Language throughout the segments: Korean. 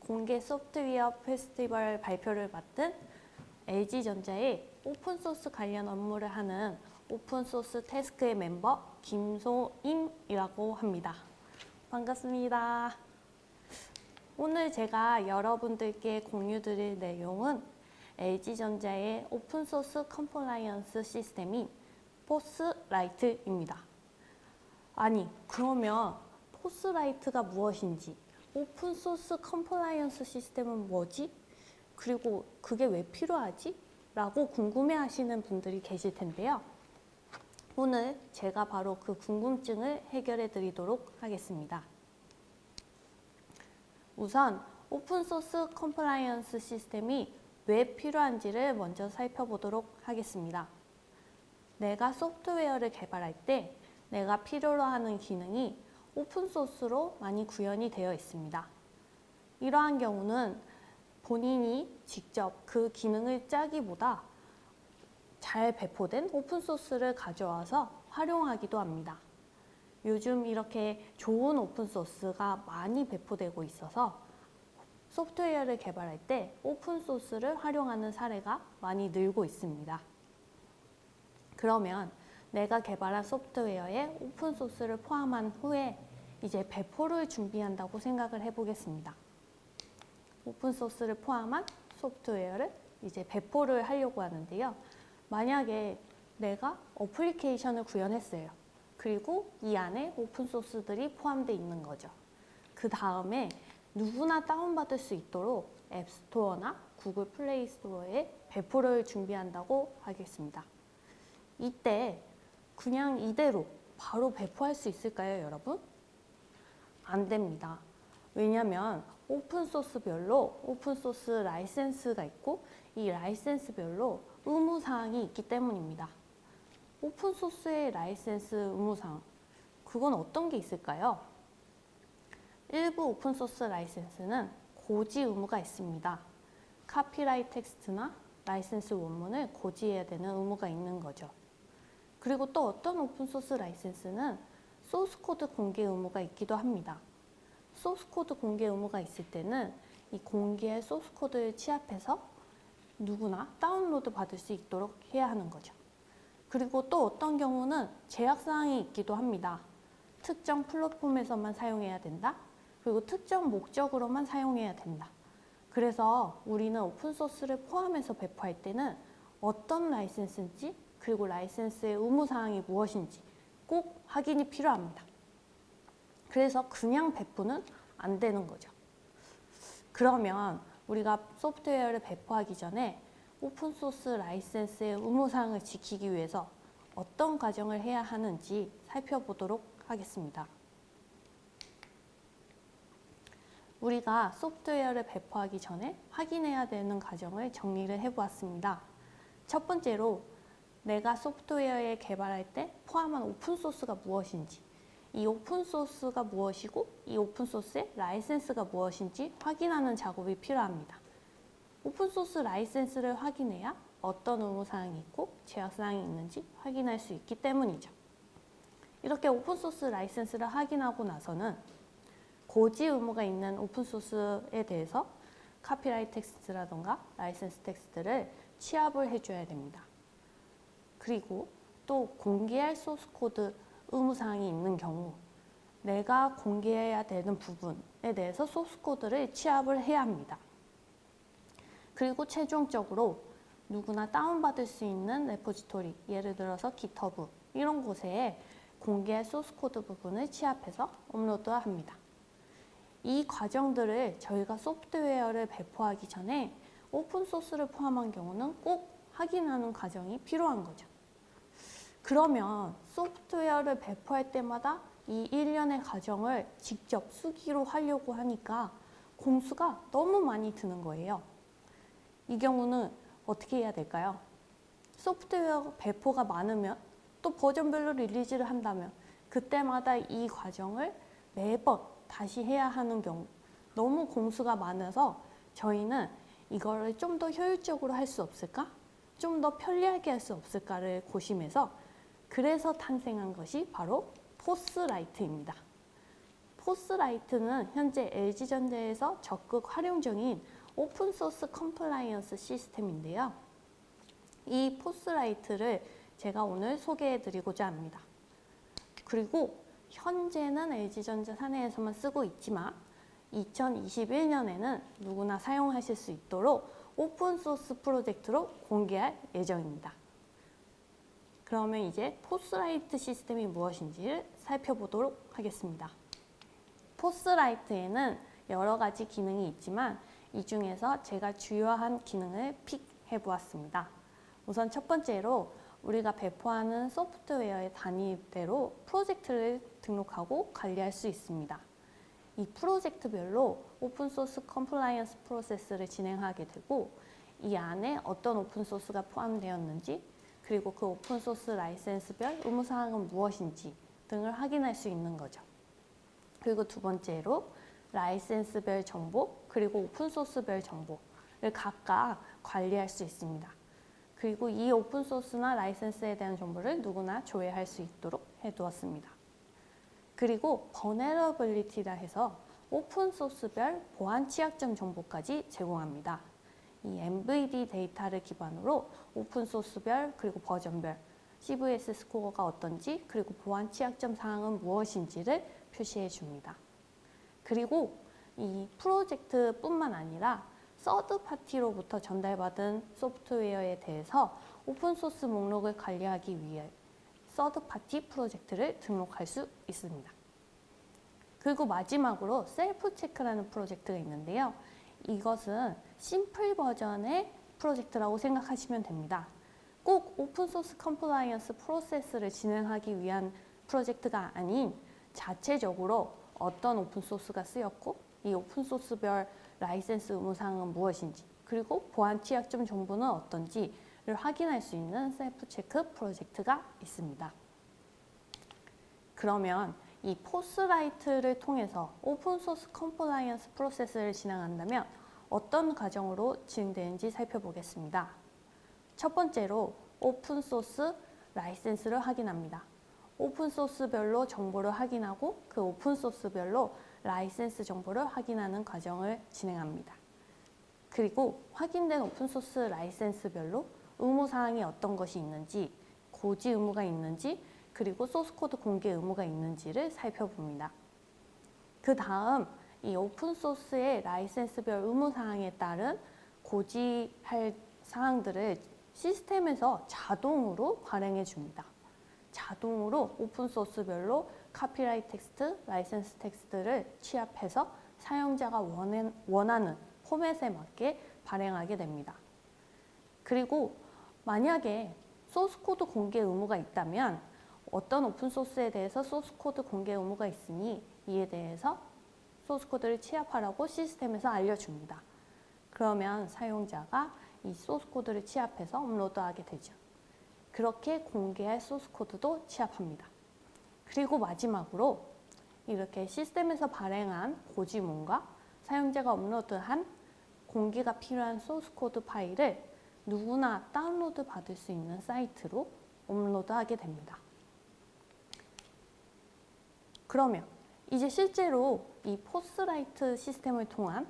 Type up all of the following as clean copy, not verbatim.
공개 소프트웨어 페스티벌 발표를 맡은 LG전자의 오픈소스 관련 업무를 하는 오픈소스 태스크의 멤버 김소임이라고 합니다. 반갑습니다. 오늘 제가 여러분들께 공유드릴 내용은 LG전자의 오픈소스 컴플라이언스 시스템인 포스라이트입니다. 아니, 그러면 포스라이트가 무엇인지, 오픈소스 컴플라이언스 시스템은 뭐지? 그리고 그게 왜 필요하지? 라고 궁금해하시는 분들이 계실 텐데요. 오늘 제가 바로 그 궁금증을 해결해 드리도록 하겠습니다. 우선 오픈소스 컴플라이언스 시스템이 왜 필요한지를 먼저 살펴보도록 하겠습니다. 내가 소프트웨어를 개발할 때 내가 필요로 하는 기능이 오픈소스로 많이 구현이 되어 있습니다. 이러한 경우는 본인이 직접 그 기능을 짜기보다 잘 배포된 오픈소스를 가져와서 활용하기도 합니다. 요즘 이렇게 좋은 오픈소스가 많이 배포되고 있어서 소프트웨어를 개발할 때 오픈소스를 활용하는 사례가 많이 늘고 있습니다. 그러면 내가 개발한 소프트웨어에 오픈소스를 포함한 후에 이제 배포를 준비한다고 생각을 해보겠습니다. 오픈소스를 포함한 소프트웨어를 이제 배포를 하려고 하는데요. 만약에 내가 어플리케이션을 구현했어요. 그리고 이 안에 오픈소스들이 포함되어 있는 거죠. 그 다음에 누구나 다운받을 수 있도록 앱스토어나 구글 플레이 스토어에 배포를 준비한다고 하겠습니다. 이때 그냥 이대로 바로 배포할 수 있을까요, 여러분? 안 됩니다. 왜냐하면 오픈소스별로 오픈소스 라이센스가 있고 이 라이센스별로 의무사항이 있기 때문입니다. 오픈소스의 라이센스 의무사항, 그건 어떤 게 있을까요? 일부 오픈소스 라이센스는 고지 의무가 있습니다. 카피라이트 텍스트나 라이센스 원문을 고지해야 되는 의무가 있는 거죠. 그리고 또 어떤 오픈소스 라이센스는 소스코드 공개 의무가 있기도 합니다. 소스코드 공개 의무가 있을 때는 이 공개의 소스코드를 취합해서 누구나 다운로드 받을 수 있도록 해야 하는 거죠. 그리고 또 어떤 경우는 제약사항이 있기도 합니다. 특정 플랫폼에서만 사용해야 된다. 그리고 특정 목적으로만 사용해야 된다. 그래서 우리는 오픈소스를 포함해서 배포할 때는 어떤 라이센스인지 그리고 라이센스의 의무사항이 무엇인지 꼭 확인이 필요합니다. 그래서 그냥 배포는 안 되는 거죠. 그러면 우리가 소프트웨어를 배포하기 전에 오픈소스 라이센스의 의무사항을 지키기 위해서 어떤 과정을 해야 하는지 살펴보도록 하겠습니다. 우리가 소프트웨어를 배포하기 전에 확인해야 되는 과정을 정리를 해보았습니다. 첫 번째로 내가 소프트웨어에 개발할 때 포함한 오픈소스가 무엇인지, 이 오픈소스가 무엇이고 이 오픈소스의 라이센스가 무엇인지 확인하는 작업이 필요합니다. 오픈소스 라이센스를 확인해야 어떤 의무사항이 있고 제약사항이 있는지 확인할 수 있기 때문이죠. 이렇게 오픈소스 라이센스를 확인하고 나서는 고지 의무가 있는 오픈소스에 대해서 카피라이트 텍스트라던가 라이센스 텍스트를 취합을 해줘야 됩니다. 그리고 또 공개할 소스코드 의무사항이 있는 경우 내가 공개해야 되는 부분에 대해서 소스코드를 취합을 해야 합니다. 그리고 최종적으로 누구나 다운받을 수 있는 레포지토리, 예를 들어서 GitHub 이런 곳에 공개할 소스코드 부분을 취합해서 업로드합니다. 이 과정들을 저희가 소프트웨어를 배포하기 전에 오픈소스를 포함한 경우는 꼭 확인하는 과정이 필요한 거죠. 그러면 소프트웨어를 배포할 때마다 이 일련의 과정을 직접 수기로 하려고 하니까 공수가 너무 많이 드는 거예요. 이 경우는 어떻게 해야 될까요? 소프트웨어 배포가 많으면 또 버전별로 릴리즈를 한다면 그때마다 이 과정을 매번 다시 해야 하는 경우 너무 공수가 많아서 저희는 이거를 좀 더 효율적으로 할 수 없을까? 좀 더 편리하게 할 수 없을까를 고심해서 그래서 탄생한 것이 바로 포스라이트입니다. 포스라이트는 현재 LG전자에서 적극 활용 중인 오픈소스 컴플라이언스 시스템인데요. 이 포스라이트를 제가 오늘 소개해 드리고자 합니다. 그리고 현재는 LG전자 사내에서만 쓰고 있지만 2021년에는 누구나 사용하실 수 있도록 오픈소스 프로젝트로 공개할 예정입니다. 그러면 이제 포스라이트 시스템이 무엇인지를 살펴보도록 하겠습니다. 포스라이트에는 여러 가지 기능이 있지만 이 중에서 제가 주요한 기능을 픽해 보았습니다. 우선 첫 번째로 우리가 배포하는 소프트웨어의 단위대로 프로젝트를 등록하고 관리할 수 있습니다. 이 프로젝트별로 오픈소스 컴플라이언스 프로세스를 진행하게 되고 이 안에 어떤 오픈소스가 포함되었는지 그리고 그 오픈소스 라이센스별 의무사항은 무엇인지 등을 확인할 수 있는 거죠. 그리고 두 번째로 라이센스별 정보 그리고 오픈소스별 정보를 각각 관리할 수 있습니다. 그리고 이 오픈소스나 라이센스에 대한 정보를 누구나 조회할 수 있도록 해두었습니다. 그리고 vulnerability라 해서 오픈소스별 보안 취약점 정보까지 제공합니다. 이 MVD 데이터를 기반으로 오픈소스별 그리고 버전별 CVS 스코어가 어떤지 그리고 보안 취약점 사항은 무엇인지를 표시해 줍니다. 그리고 이 프로젝트뿐만 아니라 서드 파티로부터 전달받은 소프트웨어에 대해서 오픈소스 목록을 관리하기 위해 서드 파티 프로젝트를 등록할 수 있습니다. 그리고 마지막으로 셀프 체크라는 프로젝트가 있는데요. 이것은 심플 버전의 프로젝트라고 생각하시면 됩니다. 꼭 오픈소스 컴플라이언스 프로세스를 진행하기 위한 프로젝트가 아닌 자체적으로 어떤 오픈소스가 쓰였고 이 오픈소스별 라이센스 의무사항은 무엇인지 그리고 보안 취약점 정보는 어떤지를 확인할 수 있는 셀프 체크 프로젝트가 있습니다. 그러면 이 포스라이트를 통해서 오픈소스 컴플라이언스 프로세스를 진행한다면 어떤 과정으로 진행되는지 살펴보겠습니다. 첫 번째로 오픈소스 라이센스를 확인합니다. 오픈소스별로 정보를 확인하고 그 오픈소스별로 라이센스 정보를 확인하는 과정을 진행합니다. 그리고 확인된 오픈소스 라이센스별로 의무사항이 어떤 것이 있는지, 고지 의무가 있는지, 그리고 소스코드 공개 의무가 있는지를 살펴봅니다. 그 다음 이 오픈소스의 라이센스별 의무사항에 따른 고지할 사항들을 시스템에서 자동으로 발행해 줍니다. 자동으로 오픈소스별로 카피라이트 텍스트, 라이센스 텍스트를 취합해서 사용자가 원하는 포맷에 맞게 발행하게 됩니다. 그리고 만약에 소스코드 공개 의무가 있다면 어떤 오픈소스에 대해서 소스코드 공개 의무가 있으니 이에 대해서 소스코드를 취합하라고 시스템에서 알려줍니다. 그러면 사용자가 이 소스코드를 취합해서 업로드하게 되죠. 그렇게 공개할 소스코드도 취합합니다. 그리고 마지막으로 이렇게 시스템에서 발행한 고지문과 사용자가 업로드한 공개가 필요한 소스코드 파일을 누구나 다운로드 받을 수 있는 사이트로 업로드하게 됩니다. 그러면 이제 실제로 이 포스라이트 시스템을 통한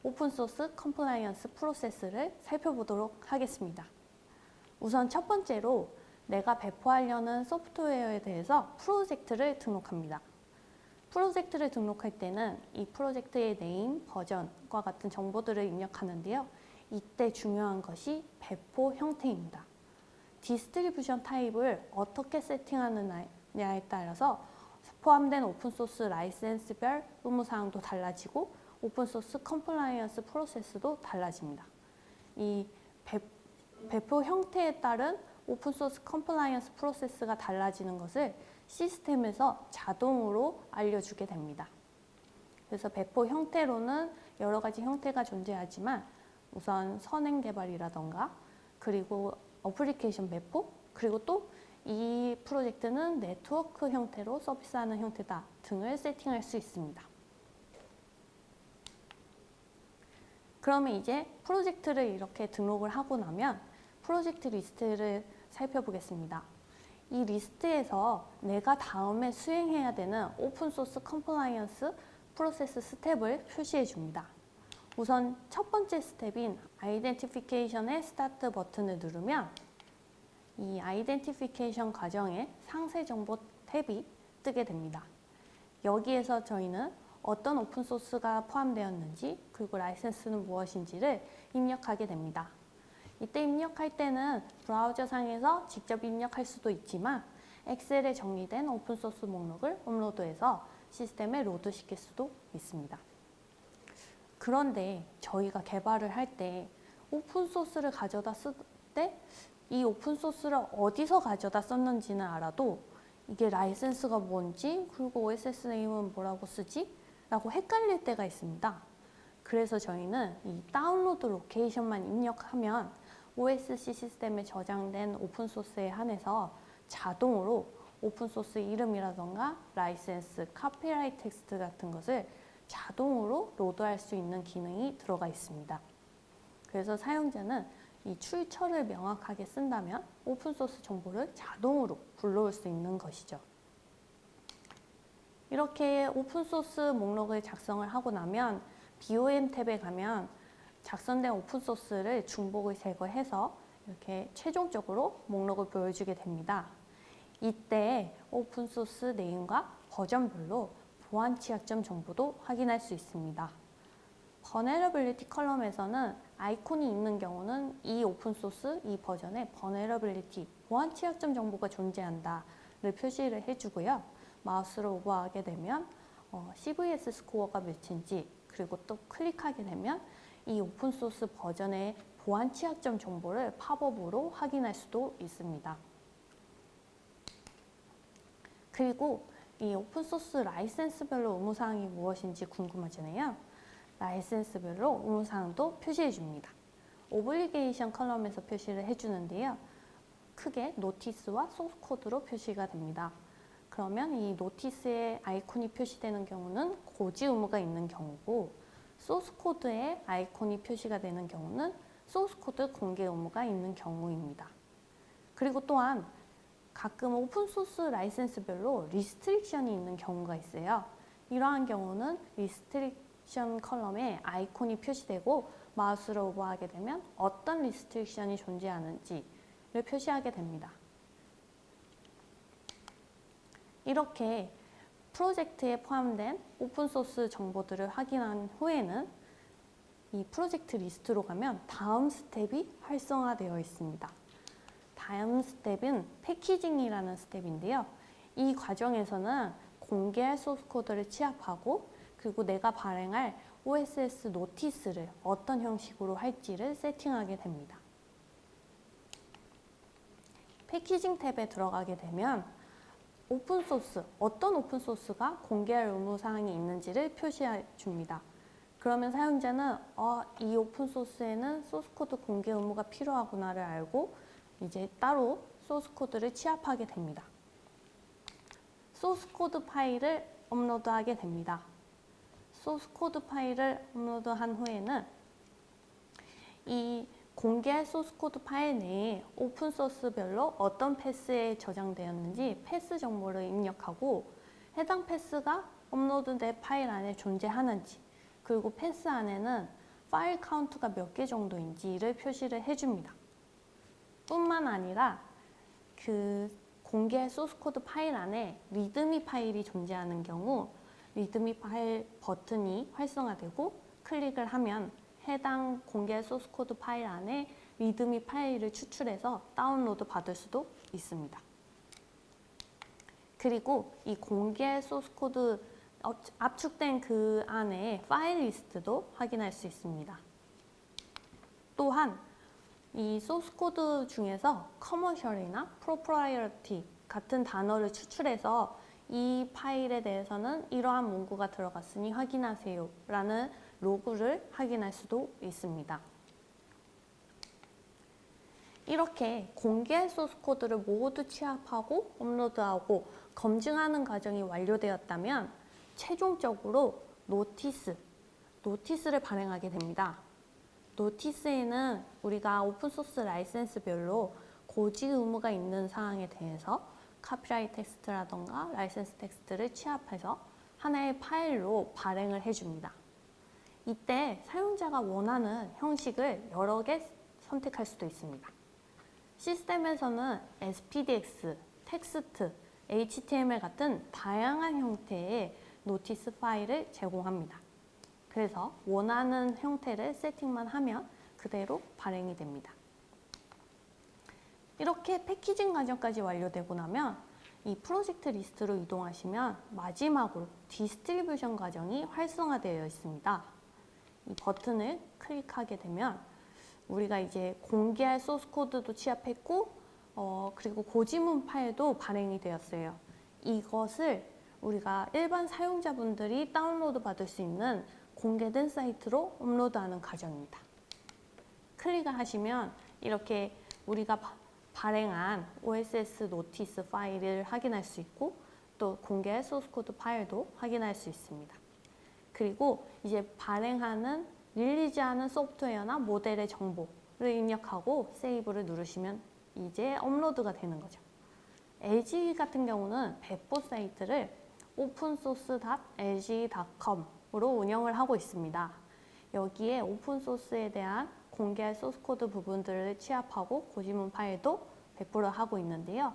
오픈소스 컴플라이언스 프로세스를 살펴보도록 하겠습니다. 우선 첫 번째로 내가 배포하려는 소프트웨어에 대해서 프로젝트를 등록합니다. 프로젝트를 등록할 때는 이 프로젝트의 네임, 버전과 같은 정보들을 입력하는데요. 이때 중요한 것이 배포 형태입니다. 디스트리뷰션 타입을 어떻게 세팅하느냐에 따라서 포함된 오픈소스 라이센스별 의무사항도 달라지고 오픈소스 컴플라이언스 프로세스도 달라집니다. 이 배포 형태에 따른 오픈소스 컴플라이언스 프로세스가 달라지는 것을 시스템에서 자동으로 알려주게 됩니다. 그래서 배포 형태로는 여러 가지 형태가 존재하지만 우선 선행 개발이라던가 그리고 어플리케이션 배포 그리고 또 이 프로젝트는 네트워크 형태로 서비스하는 형태다 등을 세팅할 수 있습니다. 그러면 이제 프로젝트를 이렇게 등록을 하고 나면 프로젝트 리스트를 살펴보겠습니다. 이 리스트에서 내가 다음에 수행해야 되는 오픈소스 컴플라이언스 프로세스 스텝을 표시해 줍니다. 우선 첫 번째 스텝인 아이덴티피케이션의 스타트 버튼을 누르면 이 아이덴티피케이션 과정에 상세 정보 탭이 뜨게 됩니다. 여기에서 저희는 어떤 오픈소스가 포함되었는지 그리고 라이센스는 무엇인지를 입력하게 됩니다. 이때 입력할 때는 브라우저상에서 직접 입력할 수도 있지만 엑셀에 정리된 오픈소스 목록을 업로드해서 시스템에 로드시킬 수도 있습니다. 그런데 저희가 개발을 할 때 오픈소스를 가져다 쓸 때 이 오픈소스를 어디서 가져다 썼는지는 알아도 이게 라이센스가 뭔지 그리고 OSS 네임은 뭐라고 쓰지? 라고 헷갈릴 때가 있습니다. 그래서 저희는 이 다운로드 로케이션만 입력하면 OSC 시스템에 저장된 오픈소스에 한해서 자동으로 오픈소스 이름이라던가 라이센스, 카피라이트 텍스트 같은 것을 자동으로 로드할 수 있는 기능이 들어가 있습니다. 그래서 사용자는 이 출처를 명확하게 쓴다면 오픈소스 정보를 자동으로 불러올 수 있는 것이죠. 이렇게 오픈소스 목록을 작성을 하고 나면 BOM 탭에 가면 작성된 오픈소스를 중복을 제거해서 이렇게 최종적으로 목록을 보여주게 됩니다. 이때 오픈소스 네임과 버전별로 보안 취약점 정보도 확인할 수 있습니다. Vulnerability 컬럼에서는 아이콘이 있는 경우는 이 오픈소스, 이 버전에 Vulnerability, 보안 취약점 정보가 존재한다를 표시를 해주고요. 마우스로 오버하게 되면 CVS 스코어가 몇인지 그리고 또 클릭하게 되면 이 오픈소스 버전의 보안 취약점 정보를 팝업으로 확인할 수도 있습니다. 그리고 이 오픈소스 라이센스별로 의무사항이 무엇인지 궁금하잖아요. 라이센스별로 의무사항도 표시해 줍니다. 오블리게이션 컬럼에서 표시를 해주는데요. 크게 노티스와 소스 코드로 표시가 됩니다. 그러면 이 노티스에 아이콘이 표시되는 경우는 고지 의무가 있는 경우고 소스 코드에 아이콘이 표시가 되는 경우는 소스 코드 공개 의무가 있는 경우입니다. 그리고 또한 가끔 오픈소스 라이센스별로 리스트릭션이 있는 경우가 있어요. 이러한 경우는 리스트릭션 컬럼에 아이콘이 표시되고 마우스로 오버하게 되면 어떤 리스트릭션이 존재하는지를 표시하게 됩니다. 이렇게 프로젝트에 포함된 오픈소스 정보들을 확인한 후에는 이 프로젝트 리스트로 가면 다음 스텝이 활성화되어 있습니다. 다음 스텝은 패키징이라는 스텝인데요. 이 과정에서는 공개할 소스 코드를 취합하고 그리고 내가 발행할 OSS 노티스를 어떤 형식으로 할지를 세팅하게 됩니다. 패키징 탭에 들어가게 되면 오픈소스, 어떤 오픈소스가 공개할 의무사항이 있는지를 표시해 줍니다. 그러면 사용자는 이 오픈소스에는 소스코드 공개 의무가 필요하구나를 알고 이제 따로 소스코드를 취합하게 됩니다. 소스코드 파일을 업로드하게 됩니다. 소스코드 파일을 업로드한 후에는 이 공개할 소스코드 파일 내에 오픈소스별로 어떤 패스에 저장되었는지 패스 정보를 입력하고 해당 패스가 업로드된 파일 안에 존재하는지 그리고 패스 안에는 파일 카운트가 몇 개 정도인지를 표시를 해줍니다. 뿐만 아니라 그 공개할 소스코드 파일 안에 리드미 파일이 존재하는 경우 리드미 파일 버튼이 활성화되고 클릭을 하면 해당 공개 소스코드 파일 안에 리드미 파일을 추출해서 다운로드 받을 수도 있습니다. 그리고 이 공개 소스코드 압축된 그 안에 파일 리스트도 확인할 수 있습니다. 또한 이 소스코드 중에서 커머셜이나 프로프라이어티 같은 단어를 추출해서 이 파일에 대해서는 이러한 문구가 들어갔으니 확인하세요 라는 로그를 확인할 수도 있습니다. 이렇게 공개 소스 코드를 모두 취합하고 업로드하고 검증하는 과정이 완료되었다면 최종적으로 노티스를 발행하게 됩니다. 노티스에는 우리가 오픈소스 라이센스별로 고지 의무가 있는 사항에 대해서 카피라이트 텍스트라던가 라이센스 텍스트를 취합해서 하나의 파일로 발행을 해줍니다. 이때 사용자가 원하는 형식을 여러 개 선택할 수도 있습니다. 시스템에서는 SPDX, 텍스트, HTML 같은 다양한 형태의 노티스 파일을 제공합니다. 그래서 원하는 형태를 세팅만 하면 그대로 발행이 됩니다. 이렇게 패키징 과정까지 완료되고 나면 이 프로젝트 리스트로 이동하시면 마지막으로 디스트리뷰션 과정이 활성화되어 있습니다. 이 버튼을 클릭하게 되면 우리가 이제 공개할 소스 코드도 취합했고 그리고 고지문 파일도 발행이 되었어요. 이것을 우리가 일반 사용자분들이 다운로드 받을 수 있는 공개된 사이트로 업로드하는 과정입니다. 클릭을 하시면 이렇게 우리가 발행한 OSS 노티스 파일을 확인할 수 있고 또 공개할 소스 코드 파일도 확인할 수 있습니다. 그리고 이제 발행하는 릴리즈하는 소프트웨어나 모델의 정보를 입력하고 세이브를 누르시면 이제 업로드가 되는 거죠. LG 같은 경우는 배포 사이트를 opensource.lg.com으로 운영을 하고 있습니다. 여기에 오픈소스에 대한 공개할 소스코드 부분들을 취합하고 고지문 파일도 배포를 하고 있는데요.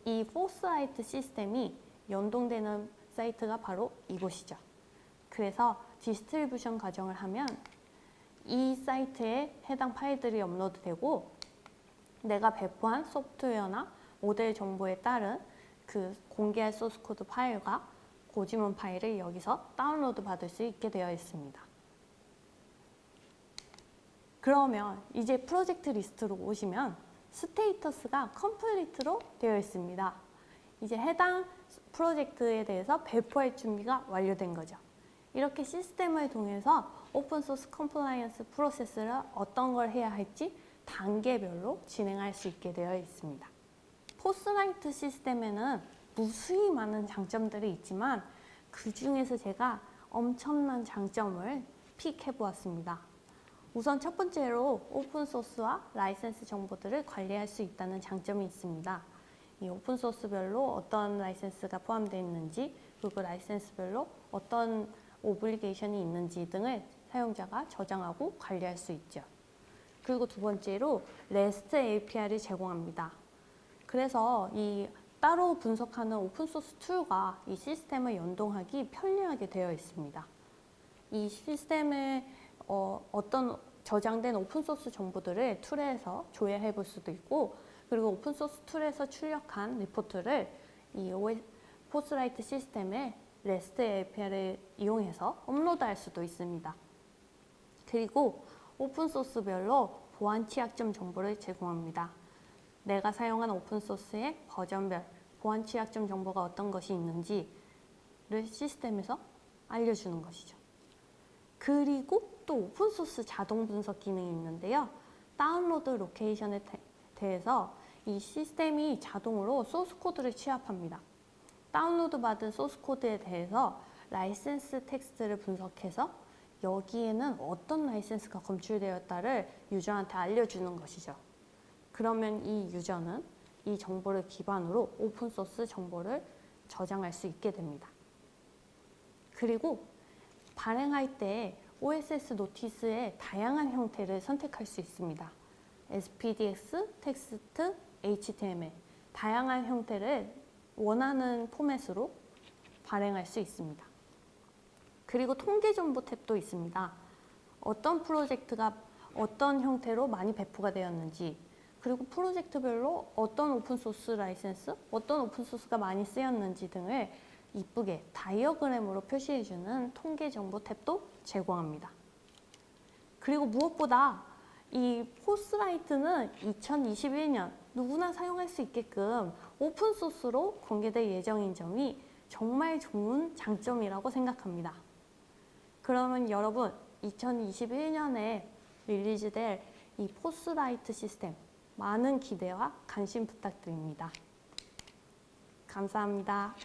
이 포스라이트 시스템이 연동되는 사이트가 바로 이곳이죠. 그래서 디스트리뷰션 과정을 하면 이 사이트에 해당 파일들이 업로드되고 내가 배포한 소프트웨어나 모델 정보에 따른 그 공개할 소스코드 파일과 고지문 파일을 여기서 다운로드 받을 수 있게 되어 있습니다. 그러면 이제 프로젝트 리스트로 오시면 스테이터스가 컴플리트로 되어 있습니다. 이제 해당 프로젝트에 대해서 배포할 준비가 완료된 거죠. 이렇게 시스템을 통해서 오픈소스 컴플라이언스 프로세스를 어떤 걸 해야 할지 단계별로 진행할 수 있게 되어 있습니다. 포스라이트 시스템에는 무수히 많은 장점들이 있지만 그 중에서 제가 엄청난 장점을 픽해 보았습니다. 우선 첫 번째로 오픈소스와 라이센스 정보들을 관리할 수 있다는 장점이 있습니다. 이 오픈소스별로 어떤 라이센스가 포함되어 있는지 그리고 라이센스별로 어떤 오블리게이션이 있는지 등을 사용자가 저장하고 관리할 수 있죠. 그리고 두 번째로 REST API를 제공합니다. 그래서 이 따로 분석하는 오픈소스 툴과 이 시스템을 연동하기 편리하게 되어 있습니다. 이 시스템을 어떤 저장된 오픈소스 정보들을 툴에서 조회해 볼 수도 있고 그리고 오픈소스 툴에서 출력한 리포트를 이 포스라이트 시스템에 REST API를 이용해서 업로드할 수도 있습니다. 그리고 오픈소스별로 보안 취약점 정보를 제공합니다. 내가 사용한 오픈소스의 버전별 보안 취약점 정보가 어떤 것이 있는지를 시스템에서 알려주는 것이죠. 그리고 또 오픈소스 자동 분석 기능이 있는데요. 다운로드 로케이션에 대해서 이 시스템이 자동으로 소스 코드를 취합합니다. 다운로드 받은 소스 코드에 대해서 라이센스 텍스트를 분석해서 여기에는 어떤 라이센스가 검출되었다를 유저한테 알려주는 것이죠. 그러면 이 유저는 이 정보를 기반으로 오픈소스 정보를 저장할 수 있게 됩니다. 그리고 발행할 때 OSS 노티스의 다양한 형태를 선택할 수 있습니다. SPDX, 텍스트, HTML 다양한 형태를 원하는 포맷으로 발행할 수 있습니다. 그리고 통계 정보 탭도 있습니다. 어떤 프로젝트가 어떤 형태로 많이 배포가 되었는지 그리고 프로젝트별로 어떤 오픈소스 라이센스, 어떤 오픈소스가 많이 쓰였는지 등을 이쁘게 다이어그램으로 표시해주는 통계 정보 탭도 제공합니다. 그리고 무엇보다 이 포스라이트는 2021년 누구나 사용할 수 있게끔 오픈소스로 공개될 예정인 점이 정말 좋은 장점이라고 생각합니다. 그러면 여러분 2021년에 릴리즈될 이 포스라이트 시스템 많은 기대와 관심 부탁드립니다. 감사합니다.